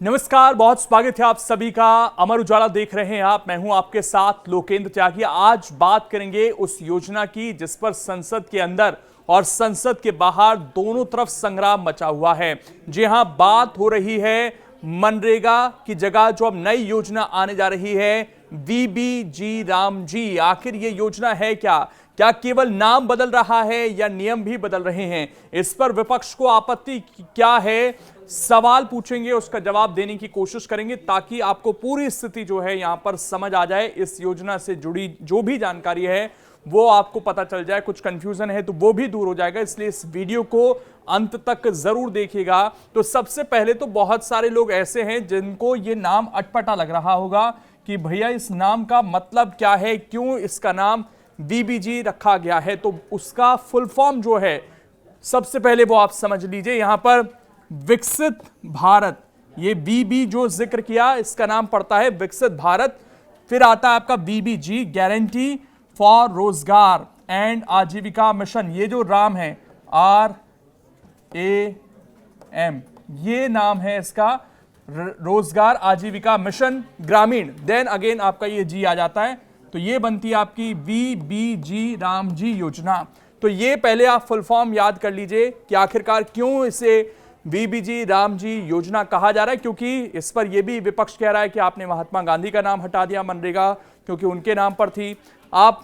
नमस्कार, बहुत स्वागत है आप सभी का। अमर उजाला देख रहे हैं आप। मैं हूं आपके साथ लोकेंद्र त्यागी। आज बात करेंगे उस योजना की जिस पर संसद के अंदर और संसद के बाहर दोनों तरफ संग्राम मचा हुआ है। जी हां, बात हो रही है मनरेगा की जगह जो अब नई योजना आने जा रही है, वीबीजी रामजी। आखिर ये योजना है क्या? क्या केवल नाम बदल रहा है या नियम भी बदल रहे हैं? इस पर विपक्ष को आपत्ति क्या है? सवाल पूछेंगे, उसका जवाब देने की कोशिश करेंगे ताकि आपको पूरी स्थिति जो है यहां पर समझ आ जाए। इस योजना से जुड़ी जो भी जानकारी है वो आपको पता चल जाए। कुछ कंफ्यूजन है तो वो भी दूर हो जाएगा, इसलिए इस वीडियो को अंत तक जरूर देखिएगा। तो सबसे पहले तो बहुत सारे लोग ऐसे हैं जिनको ये नाम अटपटा लग रहा होगा कि भैया इस नाम का मतलब क्या है, क्यों इसका नाम वीबीजी रखा गया है। तो उसका फुल फॉर्म जो है सबसे पहले वो आप समझ लीजिए। यहां पर विकसित भारत, ये बीबी जो जिक्र किया इसका नाम पड़ता है विकसित भारत। फिर आता है आपका बीबीजी, गारंटी फॉर रोजगार एंड आजीविका मिशन। ये जो राम है, RAM, ये नाम है इसका, रोजगार आजीविका मिशन ग्रामीण। देन अगेन आपका ये जी आ जाता है, तो ये बनती है आपकी वीबीजी रामजी योजना। तो ये पहले आप फुल फॉर्म याद कर लीजिए कि आखिरकार क्यों इसे वीबीजी रामजी योजना कहा जा रहा है। क्योंकि इस पर यह भी विपक्ष कह रहा है कि आपने महात्मा गांधी का नाम हटा दिया मनरेगा, क्योंकि उनके नाम पर थी। आप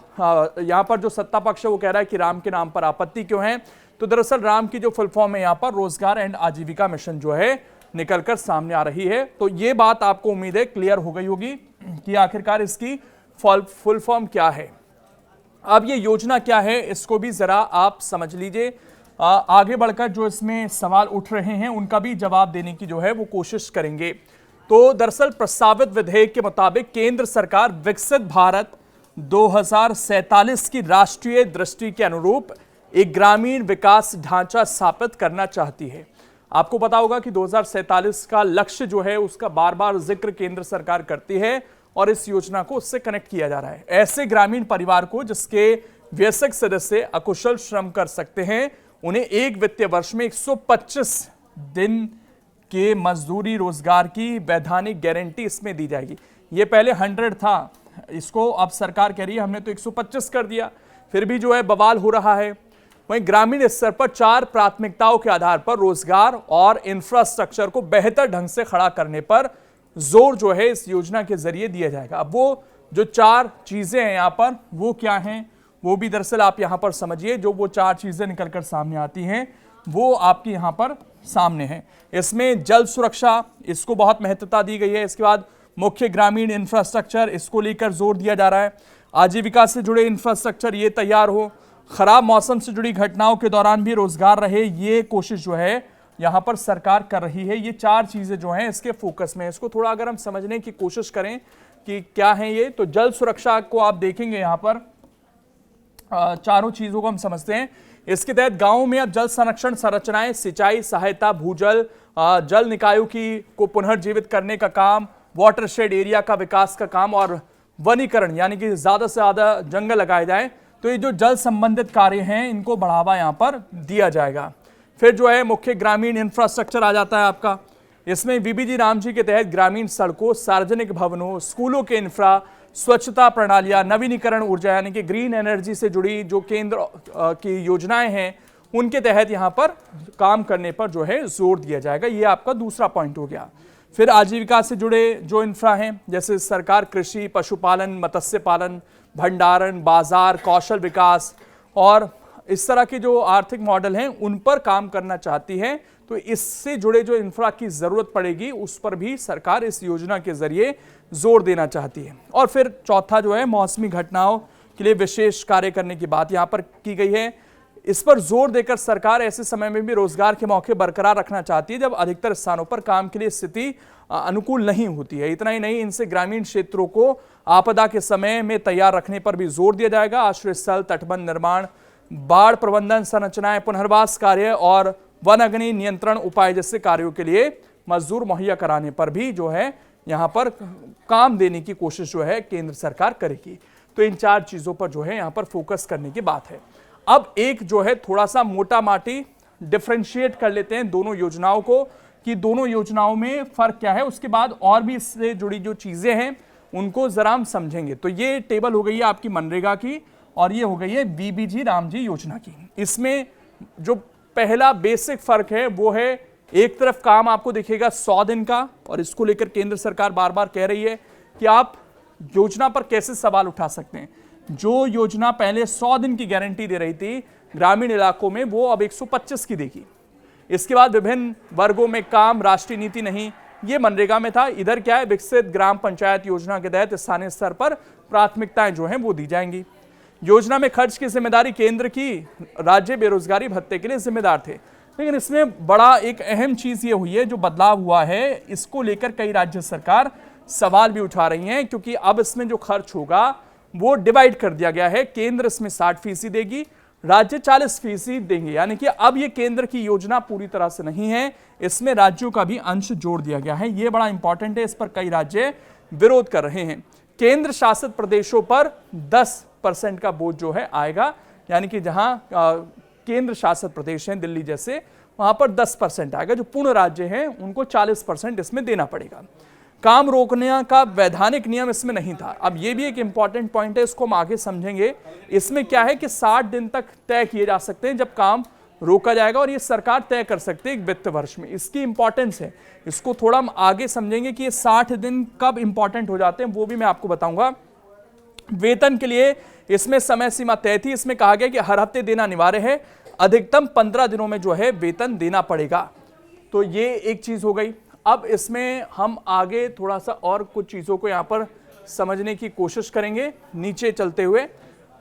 यहां पर जो सत्ता पक्ष है वो कह रहा है कि राम के नाम पर आपत्ति क्यों है। तो दरअसल राम की जो फुल फॉर्म है यहां पर रोजगार एंड आजीविका मिशन जो है निकलकर सामने आ रही है। तो ये बात आपको उम्मीद है क्लियर हो गई होगी कि आखिरकार इसकी फुल फॉर्म क्या है। अब ये योजना क्या है इसको भी जरा आप समझ लीजिए। आगे बढ़कर जो इसमें सवाल उठ रहे हैं उनका भी जवाब देने की जो है वो कोशिश करेंगे। तो दरअसल प्रस्तावित विधेयक के मुताबिक केंद्र सरकार विकसित भारत 2047 की राष्ट्रीय दृष्टि के अनुरूप एक ग्रामीण विकास ढांचा स्थापित करना चाहती है। आपको पता होगा कि 2047 का लक्ष्य जो है उसका बार बार जिक्र केंद्र सरकार करती है और इस योजना को उससे कनेक्ट किया जा रहा है। ऐसे ग्रामीण परिवार को जिसके वयस्क सदस्य अकुशल श्रम कर सकते हैं, उन्हें एक वित्तीय वर्ष में 125 दिन के मजदूरी रोजगार की वैधानिक गारंटी इसमें दी जाएगी। ये पहले 100 था, इसको अब सरकार कह रही है हमने तो 125 कर दिया। फिर भी जो है बवाल हो रहा है। वहीं ग्रामीण स्तर पर 4 प्राथमिकताओं के आधार पर रोजगार और इंफ्रास्ट्रक्चर को बेहतर ढंग से खड़ा करने पर जोर जो है इस योजना के जरिए दिया जाएगा। अब वो जो 4 चीजें हैं यहां पर वो क्या हैं वो भी दरअसल आप यहां पर समझिए। जो वो 4 चीजें निकलकर सामने आती हैं वो आपकी यहां पर सामने हैं। इसमें जल सुरक्षा, इसको बहुत महत्वता दी गई है। इसके बाद मुख्य ग्रामीण इंफ्रास्ट्रक्चर, इसको लेकर जोर दिया जा रहा है। आजीविका से जुड़े इंफ्रास्ट्रक्चर ये तैयार हो। खराब मौसम से जुड़ी घटनाओं के दौरान भी रोजगार रहे, ये कोशिश जो है यहां पर सरकार कर रही है। ये 4 चीजें जो हैं इसके फोकस में। इसको थोड़ा अगर हम समझने की कोशिश करें कि क्या है ये, तो जल सुरक्षा को आप देखेंगे यहां पर चारों चीजों को हम समझते हैं। इसके तहत गांवों में अब जल संरक्षण संरचनाएं, सिंचाई सहायता, भूजल जल निकायों की को पुनर्जीवित करने का काम, वाटरशेड एरिया का विकास का काम और वनीकरण, यानी कि ज्यादा से ज्यादा जंगल लगाए जाए। तो ये जो जल संबंधित कार्य हैं इनको बढ़ावा यहां पर दिया जाएगा। फिर जो है मुख्य ग्रामीण इंफ्रास्ट्रक्चर आ जाता है आपका। इसमें वीबीजी रामजी के तहत ग्रामीण सड़कों, सार्वजनिक भवनों, स्कूलों के इंफ्रा, स्वच्छता प्रणालियां, नवीनीकरण ऊर्जा यानी कि ग्रीन एनर्जी से जुड़ी जो केंद्र की योजनाएं हैं उनके तहत यहां पर काम करने पर जो है जोर दिया जाएगा। ये आपका दूसरा पॉइंट हो गया। फिर आजीविका से जुड़े जो इंफ्रा हैं, जैसे सरकार कृषि, पशुपालन, मत्स्य पालन, भंडारण, बाजार, कौशल विकास और इस तरह के जो आर्थिक मॉडल हैं उन पर काम करना चाहती है। तो इससे जुड़े जो इंफ्रा की जरूरत पड़ेगी उस पर भी सरकार इस योजना के जरिए जोर देना चाहती है। और फिर चौथा जो है मौसमी घटनाओं के लिए विशेष कार्य करने की बात यहां पर की गई है। इस पर जोर देकर सरकार ऐसे समय में भी रोजगार के मौके बरकरार रखना चाहती है जब अधिकतर स्थानों पर काम के लिए स्थिति अनुकूल नहीं होती है। इतना ही नहीं, इनसे ग्रामीण क्षेत्रों को आपदा के समय में तैयार रखने पर भी जोर दिया जाएगा। आश्रय स्थल, तटबंध निर्माण, बाढ़ प्रबंधन संरचनाएं, पुनर्वास कार्य और वन अग्नि नियंत्रण उपाय जैसे कार्यों के लिए मजदूर मुहैया कराने पर भी जो है यहां पर काम देने की कोशिश जो है केंद्र सरकार करेगी। तो इन 4 चीजों पर जो है यहां पर फोकस करने की बात है। अब एक जो है थोड़ा सा मोटा माटी डिफरेंशिएट कर लेते हैं दोनों योजनाओं को कि दोनों योजनाओं में फर्क क्या है, उसके बाद और भी इससे जुड़ी जो चीजें हैं उनको जरा हम समझेंगे। तो ये टेबल हो गई है आपकी मनरेगा की और ये हो गई है वीबीजी रामजी योजना की। इसमें जो पहला बेसिक फर्क है वो है, एक तरफ काम आपको दिखेगा 100 दिन का, और इसको लेकर केंद्र सरकार बार बार कह रही है कि आप योजना पर कैसे सवाल उठा सकते हैं। जो योजना पहले 100 दिन की गारंटी दे रही थी ग्रामीण इलाकों में, वो अब 125 की देगी। इसके बाद विभिन्न वर्गों में काम, राष्ट्रीय नीति नहीं, ये मनरेगा में था। इधर क्या है, विकसित ग्राम पंचायत योजना के तहत स्थानीय स्तर पर प्राथमिकताएं जो हैं वो दी जाएंगी। योजना में खर्च की जिम्मेदारी केंद्र की, राज्य बेरोजगारी भत्ते के लिए जिम्मेदार थे। लेकिन इसमें बड़ा एक अहम चीज ये हुई है, जो बदलाव हुआ है, इसको लेकर कई राज्य सरकार सवाल भी उठा रही हैं, क्योंकि अब इसमें जो खर्च होगा वो डिवाइड कर दिया गया है। केंद्र इसमें 60% देगी, राज्य 40% देंगे। यानी कि अब ये केंद्र की योजना पूरी तरह से नहीं है, इसमें राज्यों का भी अंश जोड़ दिया गया है। ये बड़ा इंपॉर्टेंट है, इस पर कई राज्य विरोध कर रहे हैं। केंद्र शासित प्रदेशों पर 10% का बोझ जो है आएगा, यानी कि जहां केंद्र शासित प्रदेश हैं दिल्ली जैसे, वहां पर 10% आएगा। जो पूर्ण राज्य हैं उनको 40% इसमें देना पड़ेगा। काम रोकने का वैधानिक नियम इसमें नहीं था। अब ये भी एक इंपॉर्टेंट पॉइंट है, इसको हम आगे समझेंगे। इसमें क्या है कि 60 दिन तक तय किए जा सकते हैं जब काम रोका जाएगा, और ये सरकार तय कर सकती है एक वित्त वर्ष में। इसकी इंपॉर्टेंस है, इसको थोड़ा हम आगे समझेंगे कि ये 60 दिन कब इंपॉर्टेंट हो जाते हैं, वो भी मैं आपको बताऊंगा। वेतन के लिए इसमें समय सीमा तय थी। इसमें कहा गया कि हर हफ्ते देना अनिवार्य है, अधिकतम 15 दिनों में जो है वेतन देना पड़ेगा। तो ये एक चीज हो गई। अब इसमें हम आगे थोड़ा सा और कुछ चीजों को यहां पर समझने की कोशिश करेंगे। नीचे चलते हुए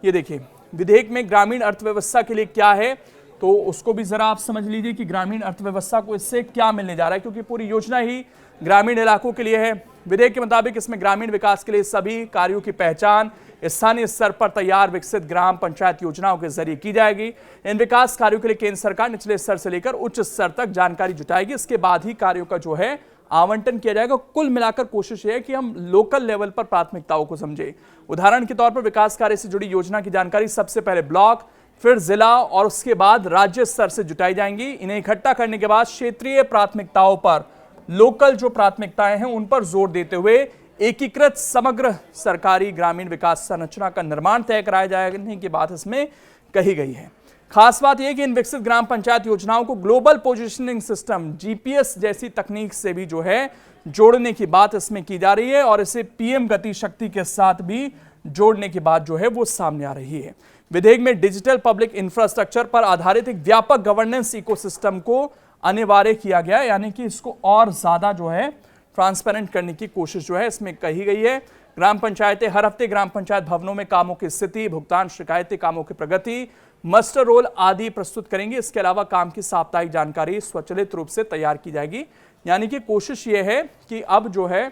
ये देखिए, विधेयक में ग्रामीण अर्थव्यवस्था के लिए क्या है, तो उसको भी जरा आप समझ लीजिए कि ग्रामीण अर्थव्यवस्था को इससे क्या मिलने जा रहा है, क्योंकि पूरी योजना ही ग्रामीण इलाकों के लिए है। विधेयक के मुताबिक इसमें ग्रामीण विकास के लिए सभी कार्यों की पहचान स्थानीय स्तर पर तैयार विकसित ग्राम पंचायत योजनाओं के जरिए की जाएगी। इन विकास कार्यों के लिए केंद्र सरकार निचले स्तर से लेकर उच्च स्तर तक जानकारी जुटाएगी। इसके बाद ही कार्यों का जो है आवंटन किया जाएगा। कुल मिलाकर कोशिश है कि हम लोकल लेवल पर प्राथमिकताओं को समझें। उदाहरण के तौर पर विकास कार्य से जुड़ी योजना की जानकारी सबसे पहले ब्लॉक, फिर जिला और उसके बाद राज्य स्तर से जुटाई जाएंगी। इन्हें इकट्ठा करने के बाद क्षेत्रीय प्राथमिकताओं पर, लोकल जो प्राथमिकताएं हैं उन पर जोर देते हुए एकीकृत समग्र सरकारी ग्रामीण विकास संरचना का निर्माण तय कराया जाने की बात इसमें कही गई है। खास बात यह कि इन विकसित ग्राम पंचायत योजनाओं को ग्लोबल पोजीशनिंग सिस्टम जीपीएस जैसी तकनीक से भी जो है जोड़ने की बात इसमें की जा रही है, और इसे पीएम गति शक्ति के साथ भी जोड़ने की बात जो है वो सामने आ रही है। विधेयक में डिजिटल पब्लिक इंफ्रास्ट्रक्चर पर आधारित एक व्यापक गवर्नेंस इकोसिस्टम को अनिवार्य किया गया, यानी कि इसको और ज्यादा जो है ट्रांसपेरेंट करने की कोशिश जो है इसमें कही गई है। ग्राम पंचायतें हर हफ्ते ग्राम पंचायत भवनों में कामों की स्थिति, भुगतान, शिकायतें, कामों की प्रगति, मास्टर रोल आदि प्रस्तुत करेंगे। इसके अलावा काम की साप्ताहिक जानकारी स्वचालित रूप से तैयार की जाएगी। यानी कि कोशिश ये है कि अब जो है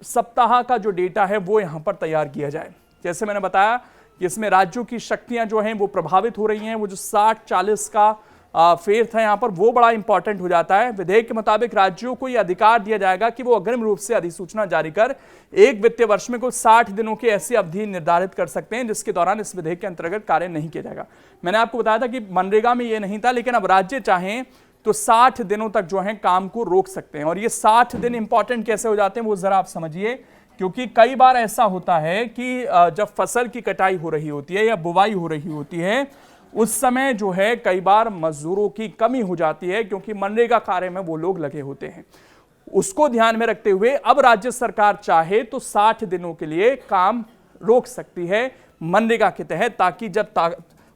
सप्ताह का जो डेटा है वो यहाँ पर तैयार किया जाए। जैसे मैंने बताया कि इसमें राज्यों की शक्तियां जो हैं वो प्रभावित हो रही हैं। वो जो 60-40 का फेर था यहाँ पर, वो बड़ा इंपॉर्टेंट हो जाता है। विधेयक के मुताबिक राज्यों को यह अधिकार दिया जाएगा कि वो अग्रिम रूप से अधिसूचना जारी कर एक वित्तीय वर्ष में कुल 60 दिनों की ऐसी अवधि निर्धारित कर सकते हैं जिसके दौरान इस विधेयक के अंतर्गत कार्य नहीं किया जाएगा। मैंने आपको बताया था कि मनरेगा में ये नहीं था, लेकिन अब राज्य चाहें तो 60 दिनों तक जो है काम को रोक सकते हैं। और ये 60 दिन इंपॉर्टेंट कैसे हो जाते हैं वो जरा आप समझिए, क्योंकि कई बार ऐसा होता है कि जब फसल की कटाई हो रही होती है या बुवाई हो रही होती है, उस समय जो है कई बार मजदूरों की कमी हो जाती है, क्योंकि मनरेगा कार्य में वो लोग लगे होते हैं। उसको ध्यान में रखते हुए अब राज्य सरकार चाहे तो 60 दिनों के लिए काम रोक सकती है मनरेगा के तहत, ताकि जब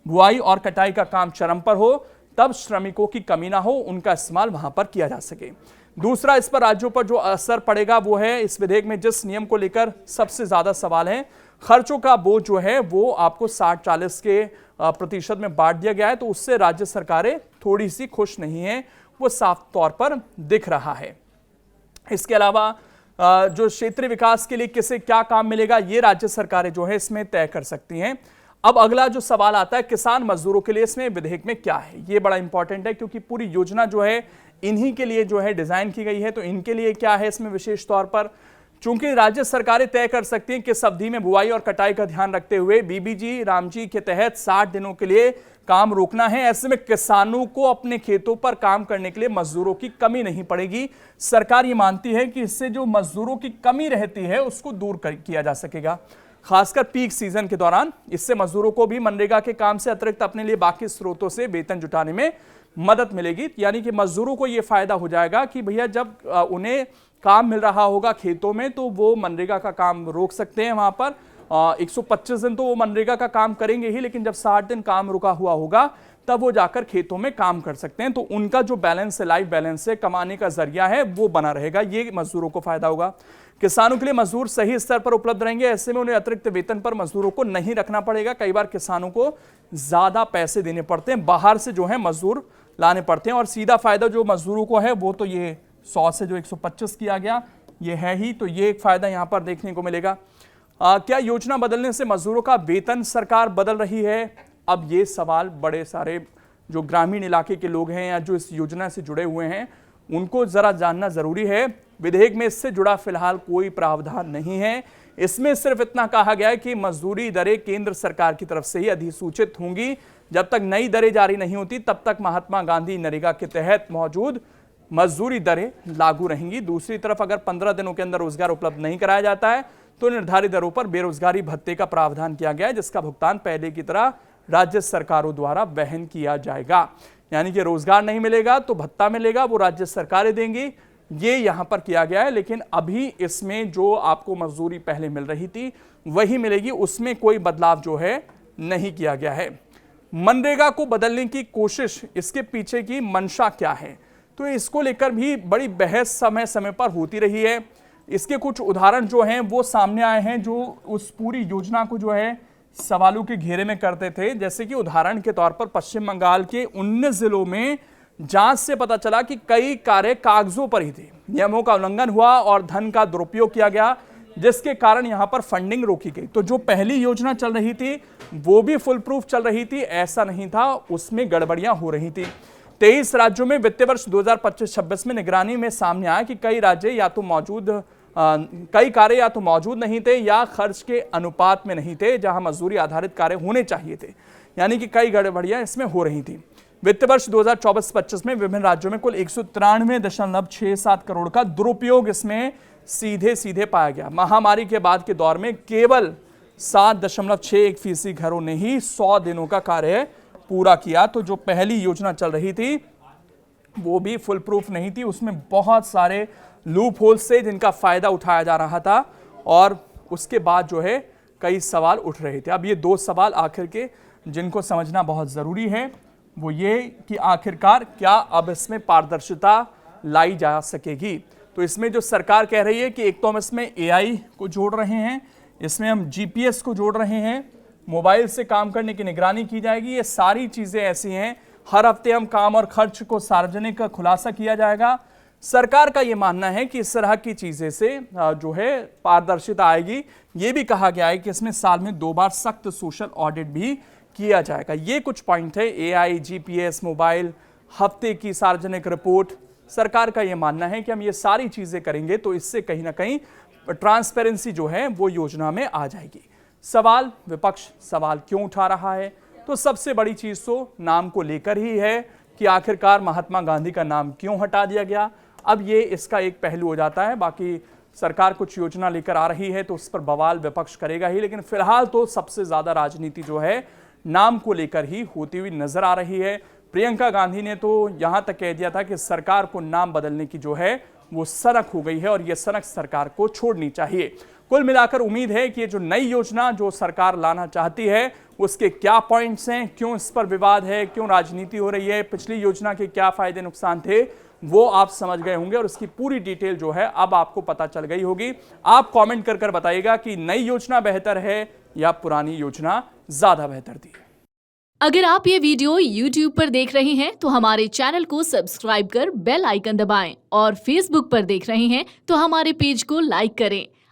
बुआई और कटाई का काम चरम पर हो तब श्रमिकों की कमी ना हो, उनका इस्तेमाल वहां पर किया जा सके। दूसरा, इस पर राज्यों पर जो असर पड़ेगा वो है, इस विधेयक में जिस नियम को लेकर सबसे ज्यादा सवाल है, खर्चों का बोझ जो है वो आपको 60-40 के प्रतिशत में बांट दिया गया है। तो उससे राज्य सरकारें थोड़ी सी खुश नहीं है, वो साफ तौर पर दिख रहा है। इसके अलावा जो क्षेत्रीय विकास के लिए किसे क्या काम मिलेगा, ये राज्य सरकारें जो है इसमें तय कर सकती हैं। अब अगला जो सवाल आता है, किसान मजदूरों के लिए इसमें विधेयक में क्या है, ये बड़ा इंपॉर्टेंट है, क्योंकि पूरी योजना जो है इन्हीं के लिए जो है डिजाइन की गई है। तो इनके लिए क्या है इसमें विशेष तौर पर, चूंकि राज्य सरकारें तय कर सकती हैं किस अवधि में बुआई और कटाई का ध्यान रखते हुए बीबीजी रामजी के तहत 60 दिनों के लिए काम रोकना है, ऐसे में किसानों को अपने खेतों पर काम करने के लिए मजदूरों की कमी नहीं पड़ेगी। सरकार ये मानती है कि इससे जो मजदूरों की कमी रहती है उसको दूर किया जा सकेगा, खासकर पीक सीजन के दौरान। इससे मजदूरों को भी मनरेगा के काम से अतिरिक्त अपने लिए बाकी स्रोतों से वेतन जुटाने में मदद मिलेगी। यानी कि मजदूरों को यह फायदा हो जाएगा कि भैया जब उन्हें काम मिल रहा होगा खेतों में तो वो मनरेगा का काम रोक सकते हैं। वहां पर 125 दिन तो वो मनरेगा का काम करेंगे ही, लेकिन जब 60 दिन काम रुका हुआ होगा तब वो जाकर खेतों में काम कर सकते हैं। तो उनका जो बैलेंस है, लाइफ बैलेंस है, कमाने का जरिया है, वो बना रहेगा। ये मजदूरों को फायदा होगा। किसानों के लिए मजदूर सही स्तर पर उपलब्ध रहेंगे, ऐसे में उन्हें अतिरिक्त वेतन पर मजदूरों को नहीं रखना पड़ेगा। कई बार किसानों को ज्यादा पैसे देने पड़ते हैं, बाहर से जो है मजदूर लाने पड़ते हैं, और सीधा फायदा जो मजदूरों को है वो तो ये 100 से जो 125 किया गया ये है ही, तो ये एक फायदा यहां पर देखने को मिलेगा। क्या योजना बदलने से मजदूरों का वेतन सरकार बदल रही है? अब ये सवाल बड़े सारे जो ग्रामीण इलाके के लोग हैं या जो इस योजना से जुड़े हुए हैं उनको जरा जानना जरूरी है। विधेयक में इससे जुड़ा फिलहाल कोई प्रावधान नहीं है। इसमें सिर्फ इतना कहा गया है कि मजदूरी दरें केंद्र सरकार की तरफ से ही अधिसूचित होंगी। जब तक नई दरें जारी नहीं होती तब तक महात्मा गांधी नरेगा के तहत मौजूद मजदूरी दरें लागू रहेंगी। दूसरी तरफ अगर 15 दिनों के अंदर रोजगार उपलब्ध नहीं कराया जाता है तो निर्धारित दरों पर बेरोजगारी भत्ते का प्रावधान किया गया है, जिसका भुगतान पहले की तरह राज्य सरकारों द्वारा वहन किया जाएगा। यानी कि रोजगार नहीं मिलेगा तो भत्ता मिलेगा, वो राज्य सरकारें देंगी। ये यहां पर किया गया है, लेकिन अभी इसमें जो आपको मजदूरी पहले मिल रही थी वही मिलेगी, उसमें कोई बदलाव जो है नहीं किया गया है। मनरेगा को बदलने की कोशिश, इसके पीछे की मंशा क्या है, तो इसको लेकर भी बड़ी बहस समय समय पर होती रही है। इसके कुछ उदाहरण जो हैं वो सामने आए हैं जो उस पूरी योजना को जो है सवालों के घेरे में करते थे। जैसे कि उदाहरण के तौर पर पश्चिम बंगाल के 19 जिलों में जांच से पता चला कि कई कार्य कागजों पर ही थे, नियमों का उल्लंघन हुआ और धन का दुरुपयोग किया गया, जिसके कारण यहां पर फंडिंग रोकी गई। तो जो पहली योजना चल रही थी वो भी फुल प्रूफ चल रही थी, ऐसा नहीं था, उसमें गड़बड़ियां हो रही थी। 23 राज्यों में वित्तीय वर्ष 2025-26 में निगरानी में सामने आया कि कई राज्य या तो कई कार्य या तो मौजूद नहीं थे या खर्च के अनुपात में नहीं थे जहां मजदूरी आधारित कार्य होने चाहिए थे। यानी कि कई गड़बड़ियां इसमें हो रही थी। वित्त वर्ष 2024-25 में विभिन्न राज्यों में कुल 193.67 करोड़ का दुरुपयोग इसमें सीधे सीधे पाया गया। महामारी के बाद के दौर में केवल 7.61% घरों ने ही 100 दिनों का कार्य पूरा किया। तो जो पहली योजना चल रही थी वो भी फुल प्रूफ नहीं थी, उसमें बहुत सारे लूप होल्स से जिनका फायदा उठाया जा रहा था, और उसके बाद जो है कई सवाल उठ रहे थे। अब ये दो सवाल आखिर के जिनको समझना बहुत जरूरी है वो ये कि आखिरकार क्या अब इसमें पारदर्शिता लाई जा सकेगी। तो इसमें जो सरकार कह रही है कि एक तो हम इसमें AI को जोड़ रहे हैं, इसमें हम GPS को जोड़ रहे हैं, मोबाइल से काम करने की निगरानी की जाएगी। ये सारी चीजें ऐसी हैं, हर हफ्ते हम काम और खर्च को सार्वजनिक खुलासा किया जाएगा। सरकार का यह मानना है कि इस तरह की चीजें से जो है पारदर्शिता आएगी। यह भी कहा गया है कि इसमें साल में 2 बार सख्त सोशल ऑडिट भी किया जाएगा। ये कुछ पॉइंट है, AI, GPS, मोबाइल, हफ्ते की सार्वजनिक रिपोर्ट। सरकार का यह मानना है कि हम ये सारी चीजें करेंगे तो इससे कहीं ना कहीं ट्रांसपेरेंसी जो है वो योजना में आ जाएगी। सवाल, विपक्ष सवाल क्यों उठा रहा है, तो सबसे बड़ी चीज तो नाम को लेकर ही है कि आखिरकार महात्मा गांधी का नाम क्यों हटा दिया गया। अब ये इसका एक पहलू हो जाता है। बाकी सरकार कुछ योजना लेकर आ रही है तो उस पर बवाल विपक्ष करेगा ही, लेकिन फिलहाल तो सबसे ज्यादा राजनीति जो है नाम को लेकर ही होती हुई नजर आ रही है। प्रियंका गांधी ने तो यहां तक कह दिया था कि सरकार को नाम बदलने की जो है वो सनक हो गई है और ये सनक सरकार को छोड़नी चाहिए। कुल मिलाकर उम्मीद है कि ये जो नई योजना जो सरकार लाना चाहती है उसके क्या पॉइंट्स हैं, क्यों इस पर विवाद है, क्यों राजनीति हो रही है, पिछली योजना के क्या फायदे नुकसान थे, वो आप समझ गए होंगे और उसकी पूरी डिटेल जो है अब आपको पता चल गई होगी। आप कमेंट कर बताइएगा कि नई योजना बेहतर है या पुरानी योजना ज्यादा बेहतर थी। अगर आप ये वीडियो YouTube पर देख रहे हैं तो हमारे चैनल को सब्सक्राइब कर बेल आइकन दबाएं और Facebook पर देख रहे हैं तो हमारे पेज को लाइक करें।